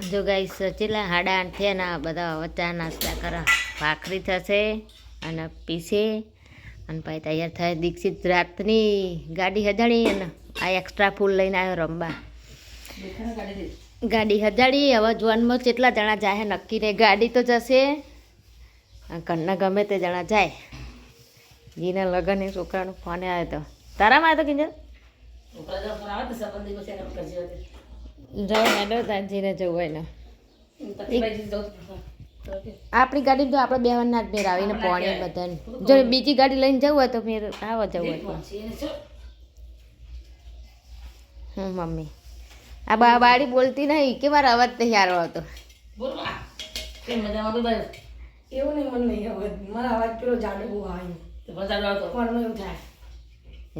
જો ગાઈસ ચેલા 8:30 થયા ને બધા હવે ચા નાસ્તા કરે. ભાખરી થશે અને પીસે અને પછી તૈયાર થાય. દીક્ષિત રાતની ગાડી હજાડી અને આ એક્સ્ટ્રા ફૂલ લઈને આવ્યો રમવા. ગાડી હજાડી. હવે જોનમાં કેટલા જણા જાય નક્કી નહીં. ગાડી તો જશે ઘરના ગમે તે જણા જાય. જીના લગ્ન એ છોકરાનો ફોન આવ્યો હતો. તારામાં આવ્યો તો કિંજલ? જીને જવું હોય ને આપણી ગાડી તો આપણે બેવાના જ મેર આવીને પોણી બધાને. જો બીજી ગાડી લઈને જવું હોય તો મેર આવો જવું હોય. મમ્મી આ બાળી બોલતી નહીં કે મારો અવાજ તો સારો હતો. એવું નહીં, મને નહીં અવાજ. મારા અવાજ પેલો જાડો બહુ આવ્યો. એવું થાય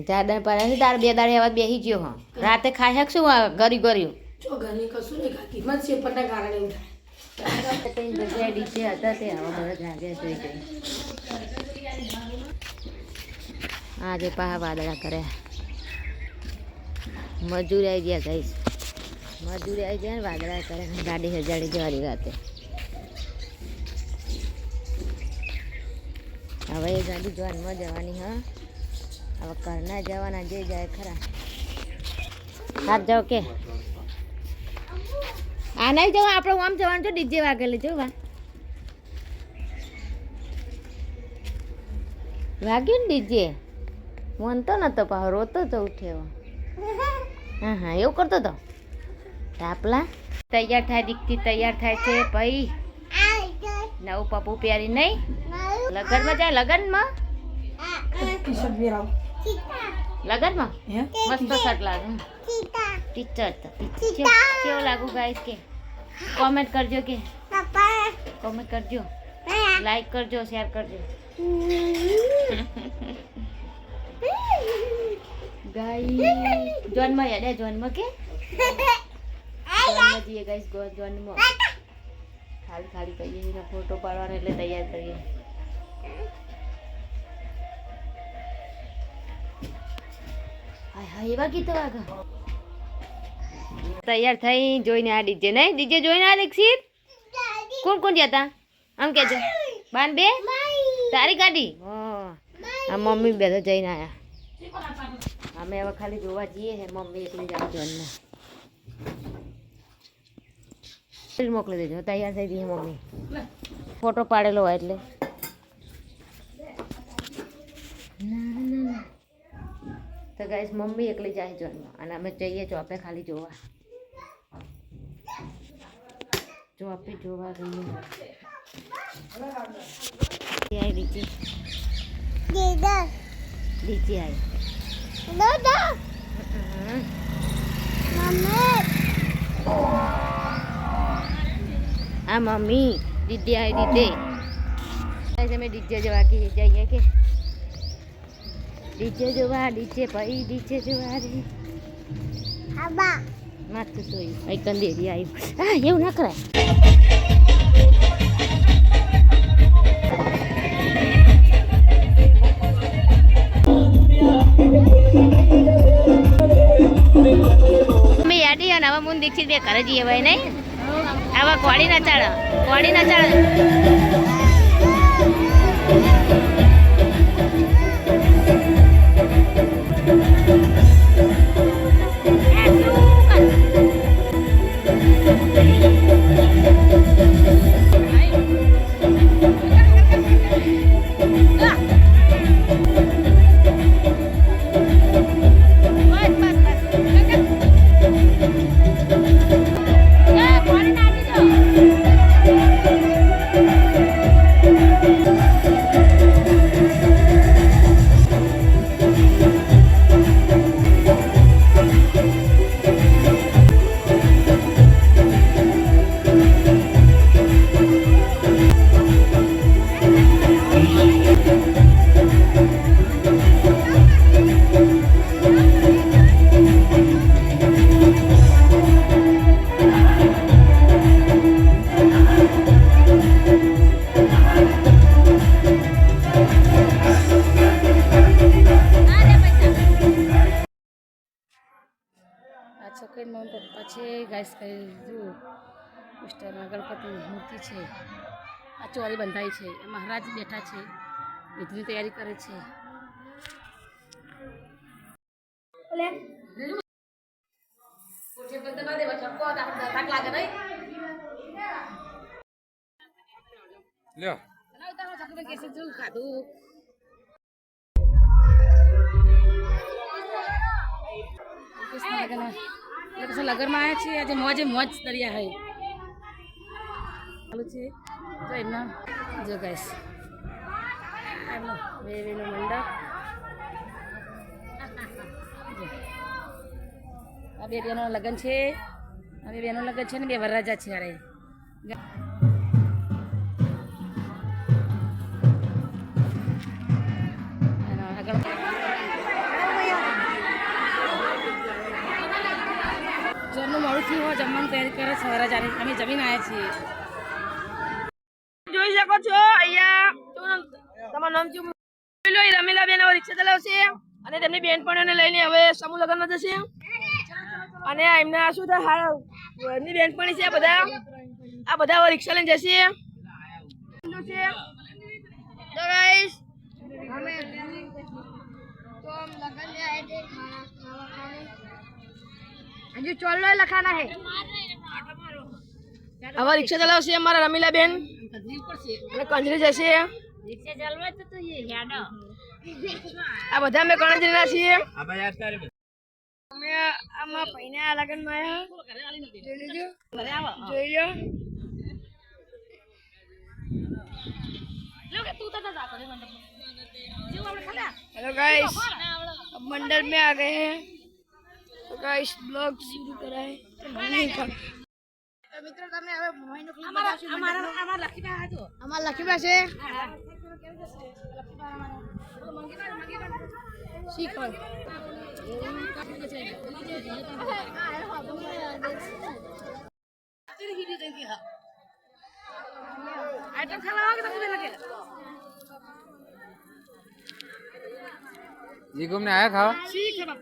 જાડા પડે તાર 2 દાડે અવાજ બેસી ગયો. હા રાતે ખાઈ શકશું ગરી ગર્યું જો ઘરની કશું નહીં ખાતી. મત સેપટના કારણે એવું થાય. ડીજે હતા તે આવા બધા જાગ્યા જોઈ ગઈ. આજે પાહા વાદળા કર્યા. મજૂર આવી ગયા ગઈશ. મજૂરી આવી ગયા ને વાદળા કરે. ગાડી હજાડી જવાની રાતે. હવે એ ગાડી જોવામાં જવાની. હા હવે ઘરના જવાના જે જાય ખરા. હાથ જાઓ કે આ નહીં જવા. આપણે આમ જવાનું છે. ડીજે વાગેલી જોવા વાગ્યું ને ડીજે. મનતો નતો પાહો રોતો તો ઉઠ્યો. હા હા એવું કરતો હતો. ટાપલા તૈયાર થાય. દીકરી તૈયાર થાય છે. ભાઈ નવું પપ્પુ પહેરી નહીં લગનમાં જાય. લગનમાં લગનમાં મસ્ત શર્ટ લાગે. ટીચર કેવું લાગુ ગાઈસ કે કોમેન્ટ કરજો. કે કોમેન્ટ કરજો, લાઈક કરજો, શેર કરજો. ગાઈસ જોનમાં યાદ જોનમાં કે જોનમાં જઈએ ગાઈસ. જોનમાં ખાલી કહીએ એના ફોટો પાડવાનો એટલે તૈયાર કરીએ. હા એવા ગીતો વાગા. તૈયાર થઈ જોઈને આ ડીજે નહીં. ડીજે જોઈને આ દીક્ષિત કોણ કોણ જતા આમ કેજો. બાન બે તારી ગાડી. આ મમ્મી બે તો જઈને આવ્યા. અમે હવે ખાલી જોવા જઈએ છે. મમ્મી એકલી જાવ જોનમાં. મોકલી દેજો. તૈયાર થઈ ગઈ મમ્મી. ફોટો પાડેલો હોય એટલે તો ગાઈસ મમ્મી એકલી જાય જોનમાં અને અમે જઈએ ચોપે ખાલી જોવા. ચોપે જોવા જઈએ. ડીજે ડીજે આ મમ્મી દીદી આવી દીદી અમે ડીજે જોવા કે જઈએ કે ડીજે જોવા. ડીજે ભાઈ ડીજે જોવા રે માથું સોયું. અહીં કંદેરી આવ્યું. હા એવું ના કરાય. અમે યાદી અને હવે મુન દીક્ષિત બે ઘરે જઈએ ભાઈ નહીં. આવા કોળી ના ચાળ. છોકરીને મમ્મી પપ્પા છે ગાઈસ. કરી દીધું પોસ્ટરમાં ગણપતિની મૂર્તિ છે, આ ચોરી બંધાઈ છે, મહારાજ બેઠા છે, વિધિની તૈયારી કરે છે. લગરમાં આવ્યા છીએ આજે મોજે મોજ દરિયા હૈ ચાલુ છે. તો એમના જો ગાઈસ એમનો વેવેનો મંડપ. આ બે બહેનો લગ્ન છે, આ બે બહેનો લગ્ન છે ને બે વરરાજા છે. અરે જમનું મોડું થયું હોય, જમવાનું તૈયારી કરે છે વરરાજાની. અમે જમીને આવ્યા છીએ. જોઈ શકો છો અહીંયા તમારું નામ શું? રમીલા બેન હવે રિક્ષા ચલાવશે અને તેમની બેનપણીઓને લઈને હવે સમૂહ લગ્નમાં જશે. અને એમના શું થાય એમની બેનપણી છે બધા, આ બધા હવે રિક્ષા લઈને જશે. તો ગાઈસ અમે तो हम लगन में आए थे खाना खाने. अभी चलो लखाना है. હવે રિક્ષા ચલાવશે અમારા રમીલા બેન અને કંજરી જશે. રિક્ષા ચાલવા તો એ યાડો આ બધા અમે કંજરીના છીએ. અમે આમાં પૈના લગનમાં આવ્યા. જોઈ લેજો, જોઈ લો. हेलो गाइस, अब मंडल में आ गए हैं. तो गाइस ब्लॉग शुरू करा है. मित्रों તમને હવે મોઈનો ક્લિપ બતાવશું. અમાર લખીબા હતો, અમાર લખીબા છે. શીખો आइटम खाना के तक लगे जी घूमने आया खावा ठीक है बाप.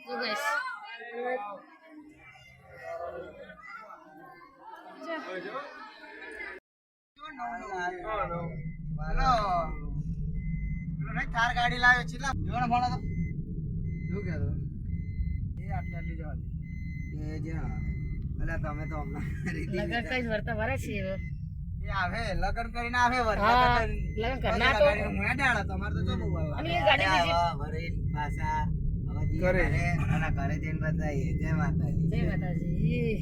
तो गाइस ચાર ગાડી લાવ્યો છે લા જોવાનો ફોન હતો શું કહેતો એ આટલી આટલી જવાની એ જ્યાં અલા તમે તો હમણાં લગન કઈ વર્તા વરે છે હવે એ આવે લગન કરીને આવે હા લગન કરના તો હું હેડાળો તમાર તો જો બહુ વાલા અને એ ગાડી બીજી વરે પાછા હવે ઘરે અને ઘરે જઈને બતાવીએ. જય માતાજી. જય માતાજી.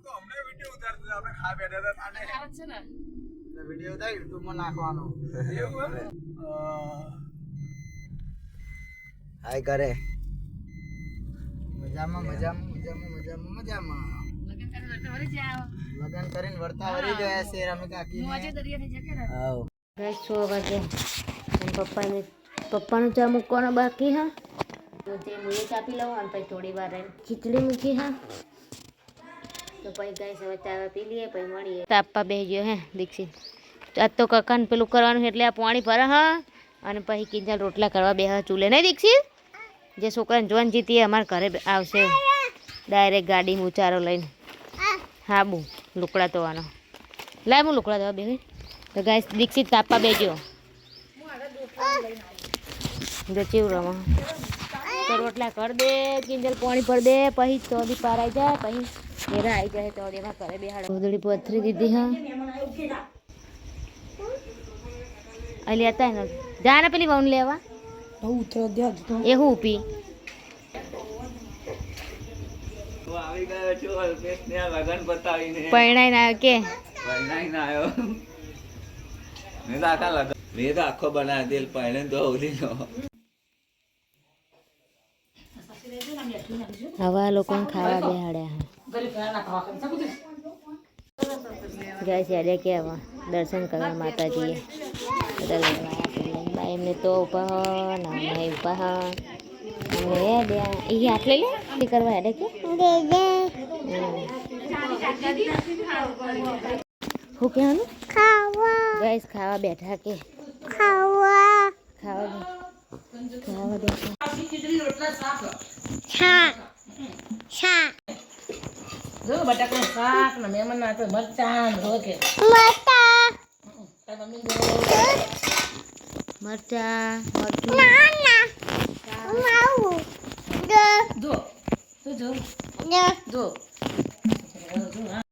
તો અમને વિડિયો ઉતારતો આપણે ખા બેઠા હતા તાને ખરાબ છે ને વિડિયો ઉતાર YouTube માં નાખવાનો એવું હે. હાય કરે મજામાં મજામાં મજામાં મજામાં મજામાં. લગન કરીને વર્તા વરે છે આ લગન કરીને વર્તા વરી જોયા છે રમી કાકી મોજે દરિયા થઈ જકે ને. આવ ગાઈસ 6 વાગે પપ્પાનું ચા મૂકવાનો બાકી હા. તો તે મુએ ચા પી લઉં અને પછી થોડી વાર રહીને ખીચડી મૂકી હા. તો પછી ગાઈસ હવે ચા પી લઈએ પછી મળીએ. તાપવા બેસી ગયો હે દીક્ષિત. આજ તો કકાને પેલું કરવાનું એટલે આ પાણી ભરે હા અને પછી કિંજલ રોટલા કરવા બે ચૂલે નહીં દીક્ષિત. જે છોકરાને જોન જીતીએ અમારા ઘરે આવશે ડાયરેક્ટ ગાડી ઉચારો લઈને. હા બુ લુકડા ધોવાનો લાય હું લુકડા ધોવા બે. તો ગાઈસ દીક્ષિત તાપવા બેસ્યો જો ચીવ રમો તો રોટલા કરી દે કિંજલ પાણી ભર દે પછી ચોદી પારાઈ જાય પછી મેરા આવી જાય ચોદીમાં કરે બેહાડ ઉધડી પથરી દીધી હા અલી હતા ને જા ને પેલી વાઉન લેવા એ હું પી આવી ગયો છું અલ્પેશને લગન બતાવીને પરણાઈને આવ્યો કે પરણાઈને આવ્યો. મેં તો આખા લગન મેં તો આખો બનાવી દેલ પરણે તો ઓલી નો હવે આ લોકોને ખાવા બેહાડ્યા ગાય છે કે હવે દર્શન કરવા માતાજીએ બધા લેવા એમને તો ઉપા ના ઉપા હેડે એ આટલે લે કરવા હેડે કે શું કહેવાનું ખાવા ગાઈસ ખાવા બેઠા કે ખાવા બેઠા જો બટાકાનું શાક ને મહેમાન ના તો મરચાં ને રોકે મરચા જો જો જો જો